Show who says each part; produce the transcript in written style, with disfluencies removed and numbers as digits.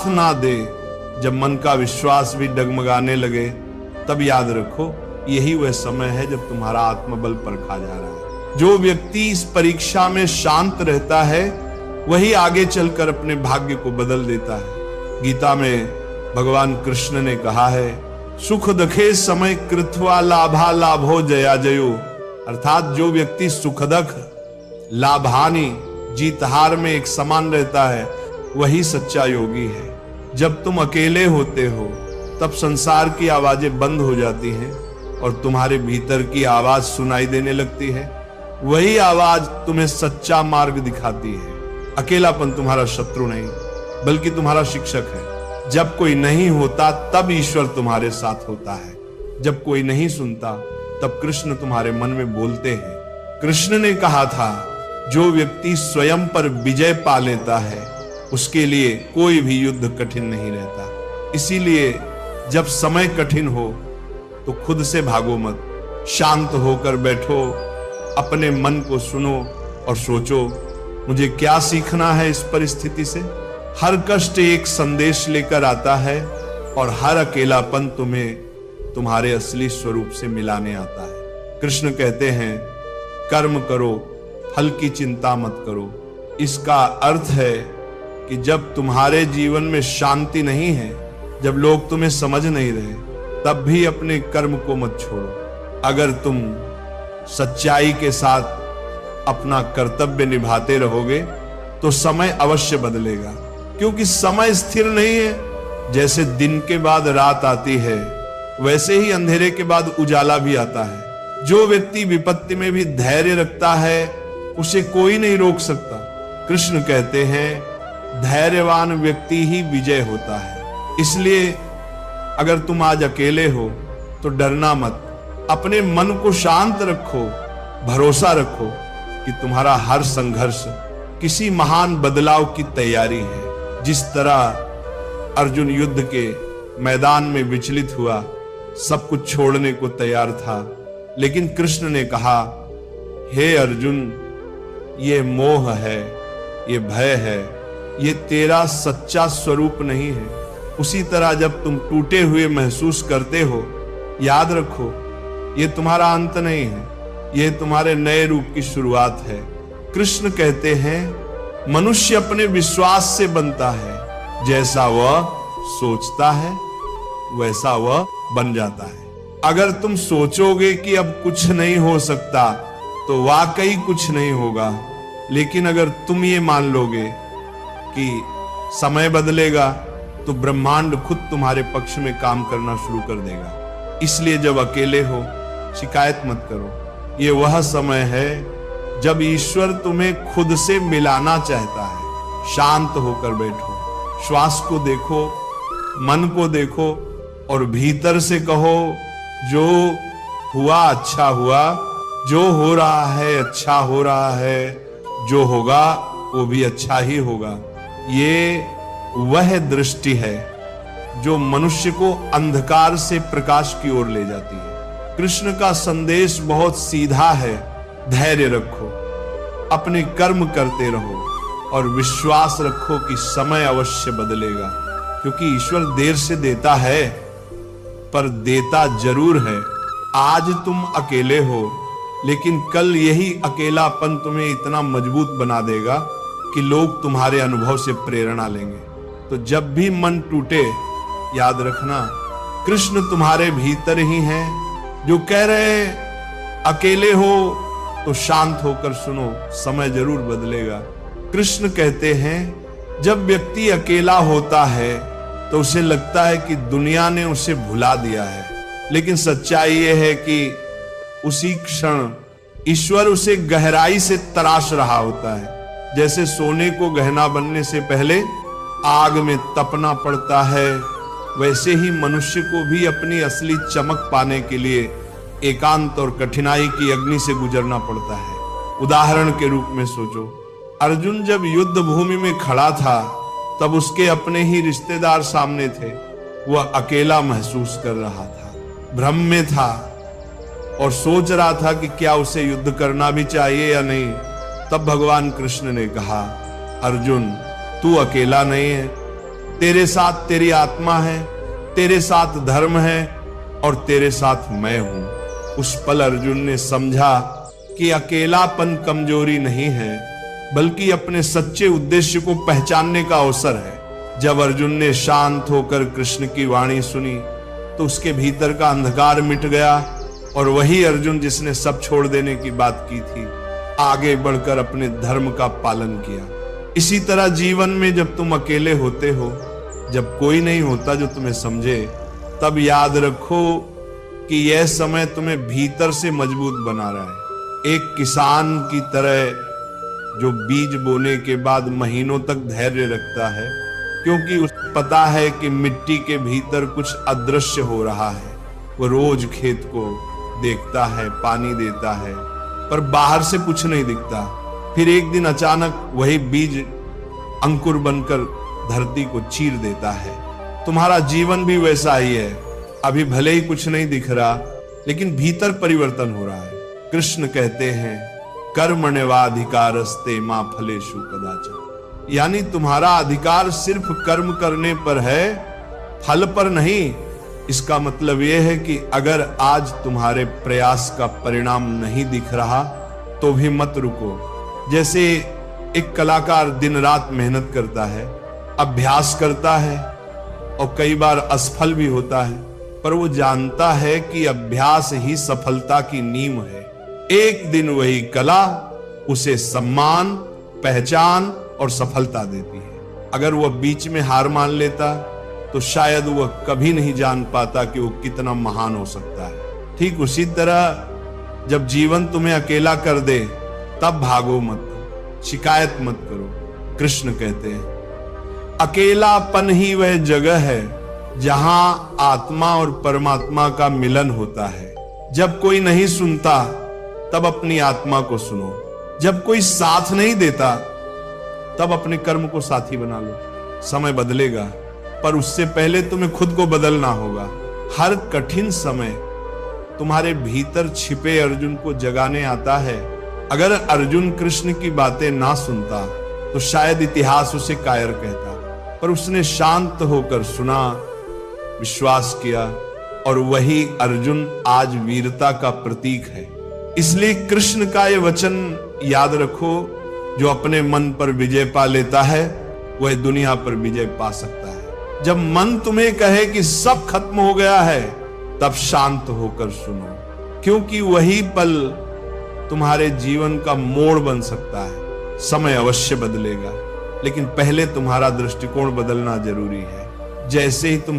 Speaker 1: साथ ना दे, जब मन का विश्वास भी डगमगाने लगे, तब याद रखो यही वह समय है जब तुम्हारा आत्मबल परखा जा रहा है। जो व्यक्ति इस परीक्षा में शांत रहता है वही आगे चलकर अपने भाग्य को बदल देता है। गीता में भगवान कृष्ण ने कहा है, सुख दखे समय कृत्वा लाभा लाभो जया जयो, अर्थात जो व्यक्ति सुखदख लाभानी जीत हार में एक समान रहता है वही सच्चा योगी है। जब तुम अकेले होते हो तब संसार की आवाजें बंद हो जाती हैं और तुम्हारे भीतर की आवाज सुनाई देने लगती है। वही आवाज तुम्हें सच्चा मार्ग दिखाती है। अकेलापन तुम्हारा शत्रु नहीं बल्कि तुम्हारा शिक्षक है। जब कोई नहीं होता तब ईश्वर तुम्हारे साथ होता है। जब कोई नहीं सुनता तब कृष्ण तुम्हारे मन में बोलते हैं। कृष्ण ने कहा था, जो व्यक्ति स्वयं पर विजय पा लेता है उसके लिए कोई भी युद्ध कठिन नहीं रहता। इसीलिए जब समय कठिन हो तो खुद से भागो मत, शांत होकर बैठो, अपने मन को सुनो और सोचो मुझे क्या सीखना है इस परिस्थिति से। हर कष्ट एक संदेश लेकर आता है और हर अकेलापन तुम्हें तुम्हारे असली स्वरूप से मिलाने आता है। कृष्ण कहते हैं, कर्म करो, फल की चिंता मत करो। इसका अर्थ है कि जब तुम्हारे जीवन में शांति नहीं है, जब लोग तुम्हें समझ नहीं रहे, तब भी अपने कर्म को मत छोड़ो। अगर तुम सच्चाई के साथ अपना कर्तव्य निभाते रहोगे तो समय अवश्य बदलेगा, क्योंकि समय स्थिर नहीं है। जैसे दिन के बाद रात आती है वैसे ही अंधेरे के बाद उजाला भी आता है। जो व्यक्ति विपत्ति में भी धैर्य रखता है उसे कोई नहीं रोक सकता। कृष्ण कहते हैं, धैर्यवान व्यक्ति ही विजय होता है। इसलिए अगर तुम आज अकेले हो तो डरना मत, अपने मन को शांत रखो, भरोसा रखो कि तुम्हारा हर संघर्ष किसी महान बदलाव की तैयारी है। जिस तरह अर्जुन युद्ध के मैदान में विचलित हुआ, सब कुछ छोड़ने को तैयार था, लेकिन कृष्ण ने कहा, हे अर्जुन, ये मोह है, ये भय है, ये तेरा सच्चा स्वरूप नहीं है। उसी तरह जब तुम टूटे हुए महसूस करते हो, याद रखो ये तुम्हारा अंत नहीं है, ये तुम्हारे नए रूप की शुरुआत है। कृष्ण कहते हैं, मनुष्य अपने विश्वास से बनता है, जैसा वह सोचता है वैसा वह बन जाता है। अगर तुम सोचोगे कि अब कुछ नहीं हो सकता तो वाकई कुछ नहीं होगा, लेकिन अगर तुम ये मान लोगे कि समय बदलेगा तो ब्रह्मांड खुद तुम्हारे पक्ष में काम करना शुरू कर देगा। इसलिए जब अकेले हो शिकायत मत करो। ये वह समय है जब ईश्वर तुम्हें खुद से मिलाना चाहता है। शांत होकर बैठो, श्वास को देखो, मन को देखो और भीतर से कहो, जो हुआ अच्छा हुआ, जो हो रहा है अच्छा हो रहा है, जो होगा वो भी अच्छा ही होगा। ये वह दृष्टि है जो मनुष्य को अंधकार से प्रकाश की ओर ले जाती है। कृष्ण का संदेश बहुत सीधा है, धैर्य रखो, अपने कर्म करते रहो और विश्वास रखो कि समय अवश्य बदलेगा, क्योंकि ईश्वर देर से देता है पर देता जरूर है। आज तुम अकेले हो, लेकिन कल यही अकेलापन तुम्हें इतना मजबूत बना देगा कि लोग तुम्हारे अनुभव से प्रेरणा लेंगे। तो जब भी मन टूटे, याद रखना कृष्ण तुम्हारे भीतर ही हैं, जो कह रहे अकेले हो तो शांत होकर सुनो, समय जरूर बदलेगा। कृष्ण कहते हैं, जब व्यक्ति अकेला होता है तो उसे लगता है कि दुनिया ने उसे भुला दिया है, लेकिन सच्चाई यह है कि उसी क्षण ईश्वर उसे गहराई से तराश रहा होता है। जैसे सोने को गहना बनने से पहले आग में तपना पड़ता है, वैसे ही मनुष्य को भी अपनी असली चमक पाने के लिए एकांत और कठिनाई की अग्नि से गुजरना पड़ता है। उदाहरण के रूप में सोचो, अर्जुन जब युद्ध भूमि में खड़ा था तब उसके अपने ही रिश्तेदार सामने थे। वह अकेला महसूस कर रहा था, भ्रम में था और सोच रहा था कि क्या उसे युद्ध करना भी चाहिए या नहीं। तब भगवान कृष्ण ने कहा, अर्जुन तू अकेला नहीं है, तेरे साथ तेरी आत्मा है, तेरे साथ धर्म है और तेरे साथ मैं हूं। उस पल अर्जुन ने समझा कि अकेलापन कमजोरी नहीं है, बल्कि अपने सच्चे उद्देश्य को पहचानने का अवसर है। जब अर्जुन ने शांत होकर कृष्ण की वाणी सुनी तो उसके भीतर का अंधकार मिट गया और वही अर्जुन जिसने सब छोड़ देने की बात की थी, आगे बढ़कर अपने धर्म का पालन किया। इसी तरह जीवन में जब तुम अकेले होते हो, जब कोई नहीं होता जो तुम्हें समझे, तब याद रखो कि यह समय तुम्हें भीतर से मजबूत बना रहा है। एक किसान की तरह जो बीज बोने के बाद महीनों तक धैर्य रखता है, क्योंकि उसे पता है कि मिट्टी के भीतर कुछ अदृश्य हो रहा है। वो रोज खेत को देखता है, पानी देता है, पर बाहर से कुछ नहीं दिखता। फिर एक दिन अचानक वही बीज अंकुर बनकर धरती को चीर देता है। तुम्हारा जीवन भी वैसा ही है। अभी भले ही कुछ नहीं दिख रहा, लेकिन भीतर परिवर्तन हो रहा है। कृष्ण कहते हैं, कर्मण्येवाधिकारस्ते मा फलेषु कदाचन, यानी तुम्हारा अधिकार सिर्फ कर्म करने पर है, फल पर नहीं। इसका मतलब यह है कि अगर आज तुम्हारे प्रयास का परिणाम नहीं दिख रहा तो भी मत रुको। जैसे एक कलाकार दिन रात मेहनत करता है, अभ्यास करता है और कई बार असफल भी होता है, पर वो जानता है कि अभ्यास ही सफलता की नींव है। एक दिन वही कला उसे सम्मान, पहचान और सफलता देती है। अगर वह बीच में हार मान लेता तो शायद वह कभी नहीं जान पाता कि वो कितना महान हो सकता है। ठीक उसी तरह जब जीवन तुम्हें अकेला कर दे तब भागो मत, शिकायत मत करो। कृष्ण कहते हैं, अकेलापन ही वह जगह है जहां आत्मा और परमात्मा का मिलन होता है। जब कोई नहीं सुनता तब अपनी आत्मा को सुनो। जब कोई साथ नहीं देता तब अपने कर्म को साथी बना लो। समय बदलेगा, पर उससे पहले तुम्हें खुद को बदलना होगा। हर कठिन समय तुम्हारे भीतर छिपे अर्जुन को जगाने आता है। अगर अर्जुन कृष्ण की बातें ना सुनता तो शायद इतिहास उसे कायर कहता, पर उसने शांत होकर सुना, विश्वास किया, और वही अर्जुन आज वीरता का प्रतीक है। इसलिए कृष्ण का यह वचन याद रखो, जो अपने मन पर विजय पा लेता है वह दुनिया पर विजय पा सकता है। जब मन तुम्हें कहे कि सब खत्म हो गया है, तब शांत होकर सुनो, क्योंकि वही पल तुम्हारे जीवन का मोड़ बन सकता है। समय अवश्य बदलेगा, लेकिन पहले तुम्हारा दृष्टिकोण बदलना जरूरी है। जैसे ही तुम